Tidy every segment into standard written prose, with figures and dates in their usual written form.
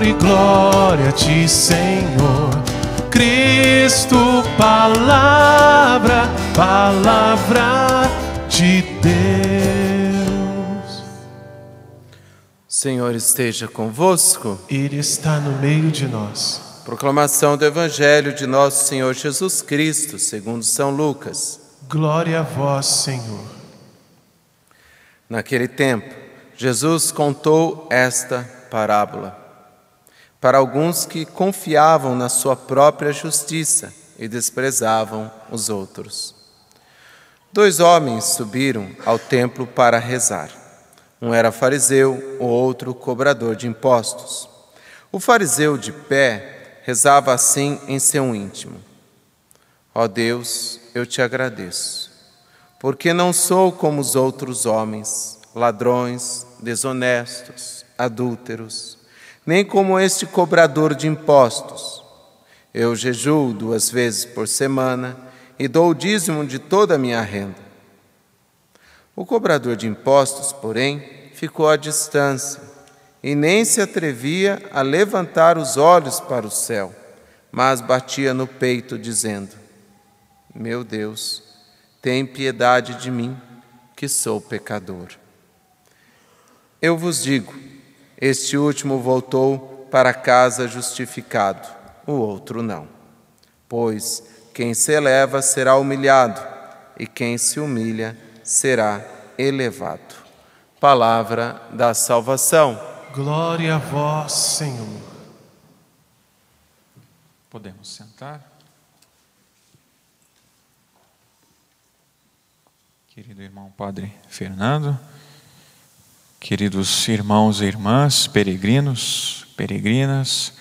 louvor e glória a ti, Senhor. Cristo, palavra, palavra de Deus. Senhor esteja convosco. Ele está no meio de nós. Proclamação do Evangelho de nosso Senhor Jesus Cristo, segundo São Lucas. Glória a vós, Senhor. Naquele tempo, Jesus contou esta parábola para alguns que confiavam na sua própria justiça e desprezavam os outros. 2 homens subiram ao templo para rezar. Um era fariseu, o outro cobrador de impostos. O fariseu, de pé, rezava assim em seu íntimo: Ó Deus, eu te agradeço, porque não sou como os outros homens, ladrões, desonestos, adúlteros, nem como este cobrador de impostos. Eu jejuo 2 vezes por semana e dou o dízimo de toda a minha renda. O cobrador de impostos, porém, ficou à distância e nem se atrevia a levantar os olhos para o céu, mas batia no peito, dizendo: Meu Deus, tem piedade de mim, que sou pecador. Eu vos digo, este último voltou para casa justificado, o outro não. Pois quem se eleva será humilhado, e quem se humilha será elevado. Palavra da salvação. Glória a vós, Senhor. Podemos sentar. Querido irmão Padre Fernando, queridos irmãos e irmãs, peregrinos, peregrinas,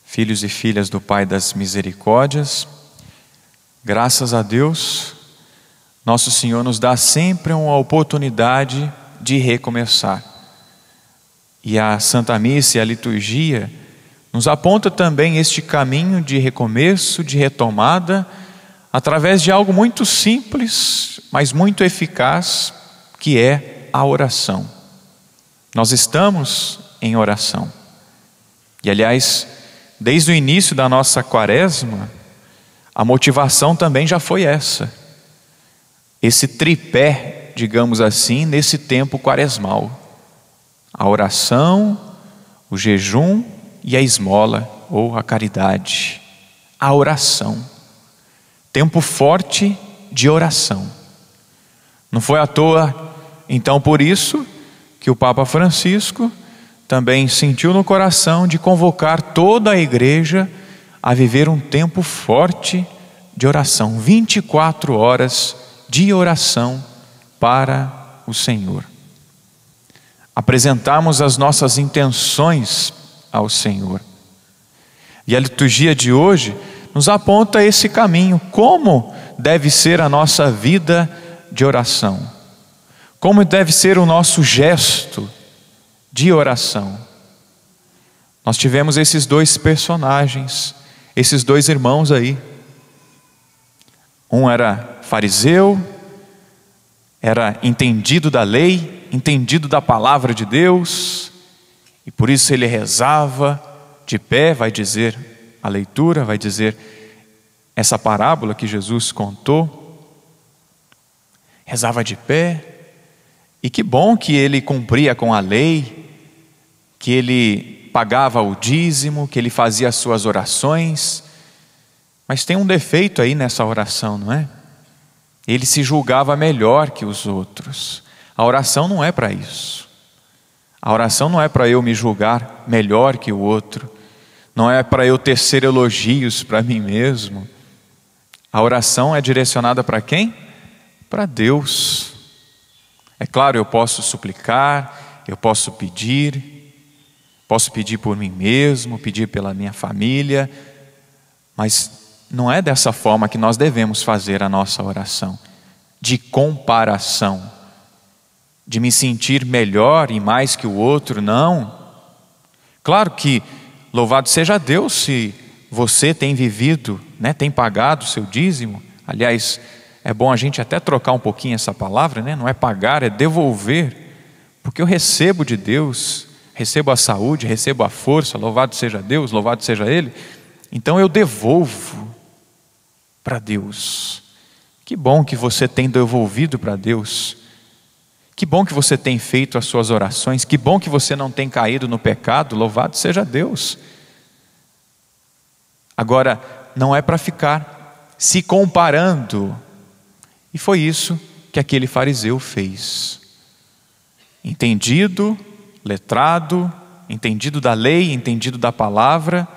filhos e filhas do Pai das Misericórdias, graças a Deus, nosso Senhor nos dá sempre uma oportunidade de recomeçar. E a Santa Missa e a liturgia nos aponta também este caminho de recomeço, de retomada, através de algo muito simples, mas muito eficaz, que é a oração. Nós estamos em oração. E aliás, desde o início da nossa quaresma, a motivação também já foi essa. Esse tripé, digamos assim, nesse tempo quaresmal. A oração, o jejum e a esmola, ou a caridade. A oração. Tempo forte de oração. Não foi à toa, então, por isso, que o Papa Francisco também sentiu no coração de convocar toda a igreja a viver um tempo forte de oração. 24 horas de oração para o Senhor. Apresentarmos as nossas intenções ao Senhor. E a liturgia de hoje nos aponta esse caminho. Como deve ser a nossa vida de oração? Como deve ser o nosso gesto de oração? Nós tivemos esses 2 personagens, esses 2 irmãos aí. Um era fariseu, era entendido da lei, entendido da palavra de Deus, e por isso ele rezava de pé, vai dizer a leitura, vai dizer essa parábola que Jesus contou. Rezava de pé, e que bom que ele cumpria com a lei, que ele pagava o dízimo, que ele fazia as suas orações, mas tem um defeito aí nessa oração, não é? Ele se julgava melhor que os outros. A oração não é para isso. A oração não é para eu me julgar melhor que o outro. Não é para eu tecer elogios para mim mesmo. A oração é direcionada para quem? Para Deus. É claro, eu posso suplicar, eu posso pedir por mim mesmo, pedir pela minha família, mas não é dessa forma que nós devemos fazer a nossa oração, de comparação, de me sentir melhor e mais que o outro, não. Claro que louvado seja Deus se você tem vivido, né, tem pagado o seu dízimo. Aliás, é bom a gente até trocar um pouquinho essa palavra, né? Não é pagar, é devolver, porque eu recebo de Deus, recebo a saúde, recebo a força, louvado seja Deus, louvado seja Ele, então eu devolvo para Deus. Que bom que você tem devolvido para Deus. Que bom que você tem feito as suas orações. Que bom que você não tem caído no pecado, louvado seja Deus. Agora, não é para ficar se comparando. E foi isso que aquele fariseu fez. Entendido, letrado, entendido da lei, entendido da palavra,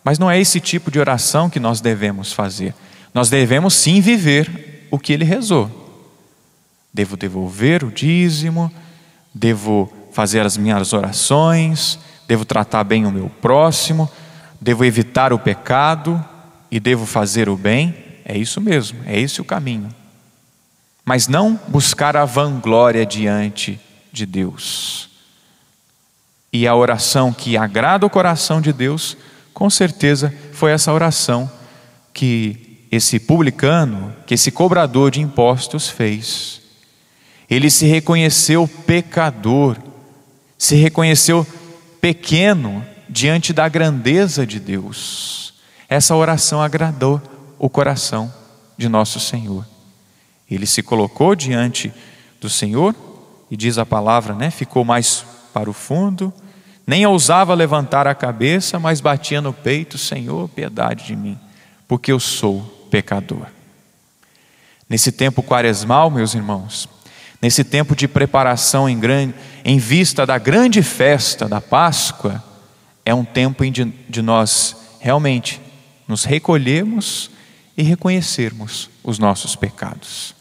mas não é esse tipo de oração que nós devemos fazer. Nós devemos sim viver o que ele rezou. Devo devolver o dízimo, devo fazer as minhas orações, devo tratar bem o meu próximo, devo evitar o pecado e devo fazer o bem. É isso mesmo, é esse o caminho. Mas não buscar a vanglória diante de Deus. E a oração que agrada o coração de Deus, com certeza foi essa oração que esse publicano, que esse cobrador de impostos fez. Ele se reconheceu pecador, se reconheceu pequeno diante da grandeza de Deus. Essa oração agradou o coração de nosso Senhor. Ele se colocou diante do Senhor e diz a palavra, né? Ficou mais para o fundo, nem ousava levantar a cabeça, mas batia no peito: Senhor, piedade de mim, porque eu sou pecador. Nesse tempo quaresmal, meus irmãos, nesse tempo de preparação em vista da grande festa da Páscoa, é um tempo de nós realmente nos recolhermos e reconhecermos os nossos pecados.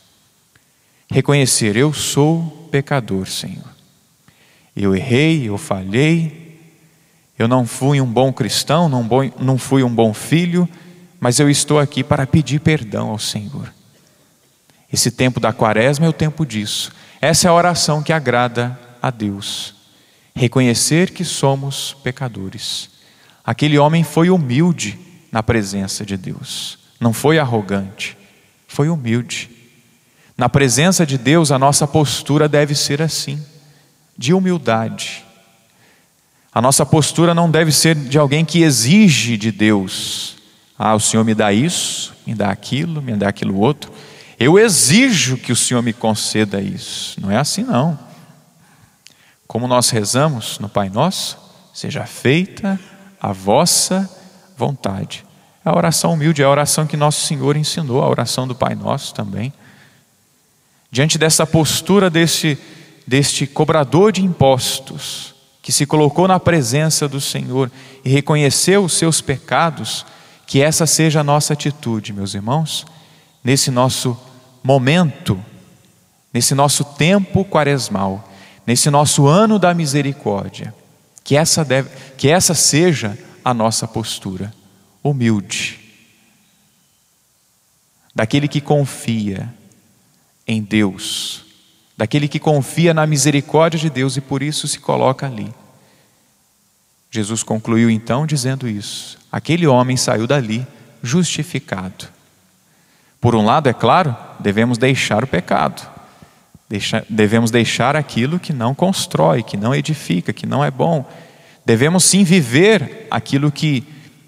Reconhecer: eu sou pecador, Senhor. Eu errei, eu falhei, eu não fui um bom cristão, não fui um bom filho, mas eu estou aqui para pedir perdão ao Senhor. Esse tempo da quaresma é o tempo disso. Essa é a oração que agrada a Deus. Reconhecer que somos pecadores. Aquele homem foi humilde na presença de Deus. Não foi arrogante, foi humilde. Na presença de Deus, a nossa postura deve ser assim, de humildade. A nossa postura não deve ser de alguém que exige de Deus: ah, o Senhor me dá isso, me dá aquilo outro. Eu exijo que o Senhor me conceda isso. Não é assim não. Como nós rezamos no Pai Nosso: seja feita a vossa vontade. A oração humilde é a oração que Nosso Senhor ensinou, a oração do Pai Nosso também. Diante dessa postura deste cobrador de impostos, que se colocou na presença do Senhor e reconheceu os seus pecados, que essa seja a nossa atitude, meus irmãos, nesse nosso momento, nesse nosso tempo quaresmal, nesse nosso ano da misericórdia, que essa seja a nossa postura, humilde, daquele que confia em Deus, daquele que confia na misericórdia de Deus e por isso se coloca ali. Jesus concluiu então dizendo isso: aquele homem saiu dali justificado. Por um lado, é claro, devemos deixar o pecado, devemos deixar aquilo que não constrói, que não edifica, que não é bom. Devemos sim viver aquilo que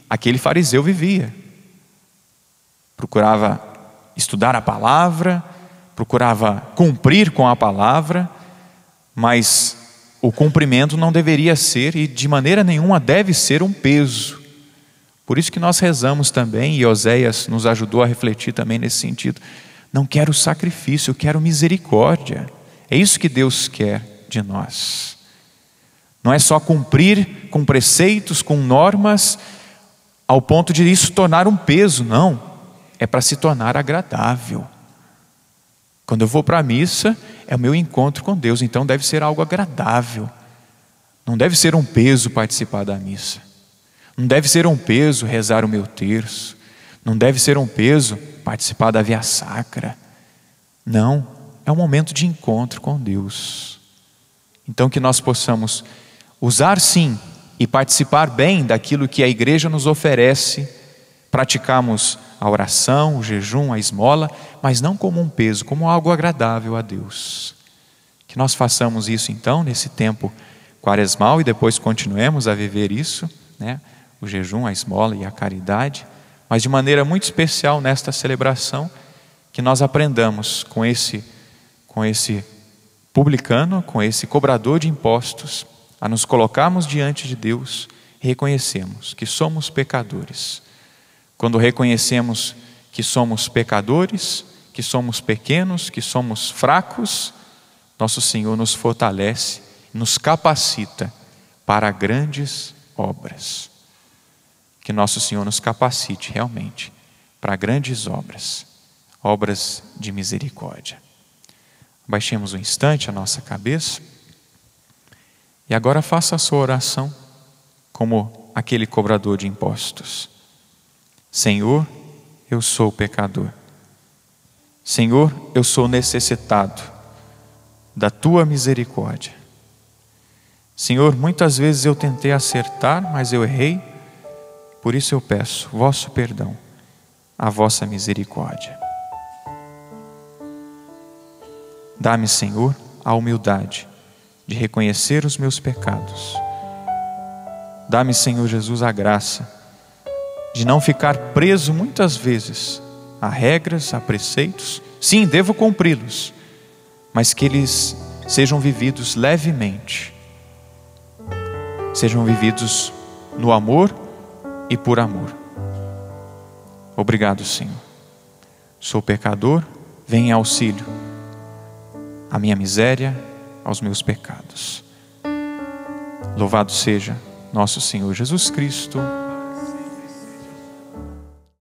aquele fariseu vivia. Procurava estudar a palavra, procurava cumprir com a palavra, mas o cumprimento não deveria ser e de maneira nenhuma deve ser um peso. Por isso que nós rezamos também, e Oséias nos ajudou a refletir também nesse sentido: não quero sacrifício, eu quero misericórdia. É isso que Deus quer de nós. Não é só cumprir com preceitos, com normas, ao ponto de isso tornar um peso, não. É para se tornar agradável. Quando eu vou para a missa, é o meu encontro com Deus, então deve ser algo agradável. Não deve ser um peso participar da missa. Não deve ser um peso rezar o meu terço. Não deve ser um peso participar da via sacra. Não, é um momento de encontro com Deus. Então que nós possamos usar sim e participar bem daquilo que a igreja nos oferece. Praticamos a oração, o jejum, a esmola, mas não como um peso, como algo agradável a Deus. Que nós façamos isso então nesse tempo quaresmal e depois continuemos a viver isso, né? O jejum, a esmola e a caridade, mas de maneira muito especial nesta celebração, que nós aprendamos com esse publicano, com esse cobrador de impostos, a nos colocarmos diante de Deus e reconhecemos que somos pecadores. Quando reconhecemos que somos pecadores, que somos pequenos, que somos fracos, nosso Senhor nos fortalece, nos capacita para grandes obras. Que nosso Senhor nos capacite realmente para grandes obras, obras de misericórdia. Baixemos um instante a nossa cabeça e agora faça a sua oração como aquele cobrador de impostos. Senhor, eu sou pecador. Senhor, eu sou necessitado da Tua misericórdia. Senhor, muitas vezes eu tentei acertar, mas eu errei, por isso eu peço vosso perdão, a vossa misericórdia. Dá-me, Senhor, a humildade de reconhecer os meus pecados. Dá-me, Senhor Jesus, a graça de não ficar preso muitas vezes a regras, a preceitos. Sim, devo cumpri-los, mas que eles sejam vividos levemente, sejam vividos no amor e por amor. Obrigado, Senhor. Sou pecador, vem em auxílio à minha miséria, aos meus pecados. Louvado seja nosso Senhor Jesus Cristo.